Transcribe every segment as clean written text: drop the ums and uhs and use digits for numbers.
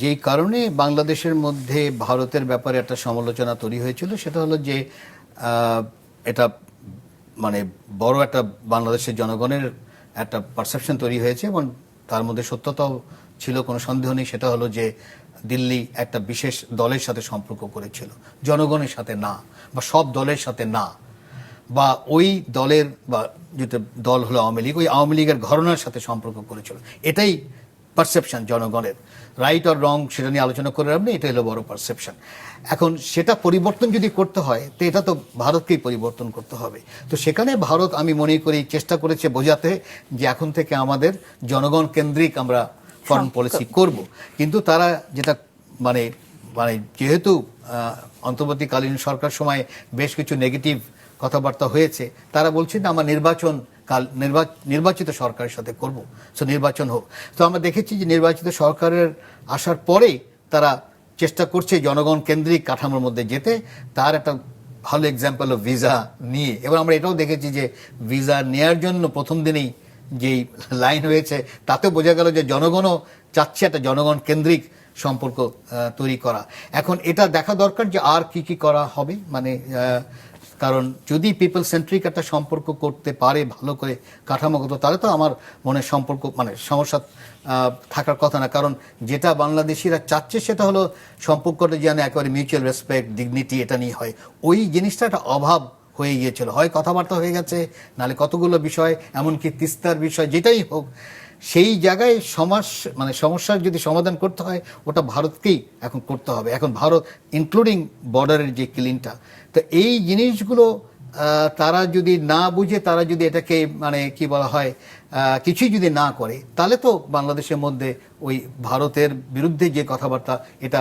যেই কারণে বাংলাদেশের মধ্যে ভারতের ব্যাপারে একটা সমালোচনা তৈরি হয়েছিল সেটা হলো যে এটা মানে বড় একটা বাংলাদেশের জনগণের একটা পারসেপশন তৈরি হয়েছে এবং তার মধ্যে সত্যতাও ছিল, কোনো সন্দেহ নেই। সেটা হলো যে দিল্লি একটা বিশেষ দলের সাথে সম্পর্ক করেছিল, জনগণের সাথে না, বা সব দলের সাথে না, বা ওই দলের বা যেটা দল হলো আওয়ামী লীগ, ওই আওয়ামী লীগের ঘরানার সাথে সম্পর্ক করেছিল। এটাই পারসেপশন জনগণের। রাইট আর রং সেটা নিয়ে আলোচনা করে আপনি, এটা হলো বড় পারসেপশন। এখন সেটা পরিবর্তন যদি করতে হয় তো এটা তো ভারতকেই পরিবর্তন করতে হবে। তো সেখানে ভারত আমি মনে করি চেষ্টা করেছে বোঝাতে যে এখন থেকে আমাদের জনগণ কেন্দ্রিক আমরা ফরেন পলিসি করব। কিন্তু তারা যেটা মানে মানে যেহেতু অন্তর্বর্তীকালীন সরকার সময় বেশ কিছু নেগেটিভ কথাবার্তা হয়েছে, তারা বলছেন আমার নির্বাচিত সরকারের সাথে করব, সো নির্বাচন হোক। তো আমরা দেখেছি যে নির্বাচিত সরকারের আসার পরে তারা চেষ্টা করছে জনগণ কেন্দ্রিক কাঠামোর মধ্যে যেতে। তার একটা ভালো এক্সাম্পল অফ ভিসা নিয়ে। এবার আমরা এটাও দেখেছি যে ভিসা নেয়ার জন্য প্রথম দিনেই যেই লাইন হয়েছে তাতে বোঝা গেল যে জনগণও চাচ্ছে একটা জনগণ কেন্দ্রিক সম্পর্ক তৈরি করা। এখন এটা দেখা দরকার যে আর কি কি করা হবে, মানে কারণ যদি পিপল সেন্ট্রিক একটা সম্পর্ক করতে পারে ভালো করে কাঠামোগত, তাহলে তো আমার মনে সম্পর্ক মানে সমস্যা থাকার কথা না। কারণ যেটা বাংলাদেশিরা চাচ্ছে সেটা হলো সম্পর্কটা যেন একেবারে মিউচুয়াল রেসপেক্ট, ডিগনিটি এটা নিয়ে হয়। ওই জিনিসটা একটা অভাব হয়ে গিয়েছিল, হয় কথাবার্তা হয়ে গেছে, নাহলে কতগুলো বিষয়, এমনকি তিস্তার বিষয় যেটাই হোক, সেই জায়গায় সমস্যার যদি সমাধান করতে হয় ওটা ভারতকেই এখন করতে হবে। এখন ভারত ইনক্লুডিং বর্ডারের যে ক্লিনটা, তো এই জিনিসগুলো তারা যদি না বুঝে, তারা যদি এটাকে মানে কি বলা হয় কিছুই যদি না করে, তাহলে তো বাংলাদেশের মধ্যে ওই ভারতের বিরুদ্ধে যে কথাবার্তা এটা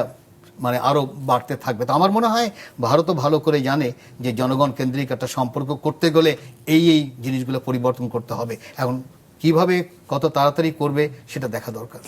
মানে আরো বাড়তে থাকবে। তো আমার মনে হয় ভারতও ভালো করে জানে যে জনগণ কেন্দ্রিক একটা সম্পর্ক করতে গেলে এই জিনিসগুলো পরিবর্তন করতে হবে। এখন কিভাবে কত তাড়াতাড়ি করবে সেটা দেখা দরকার।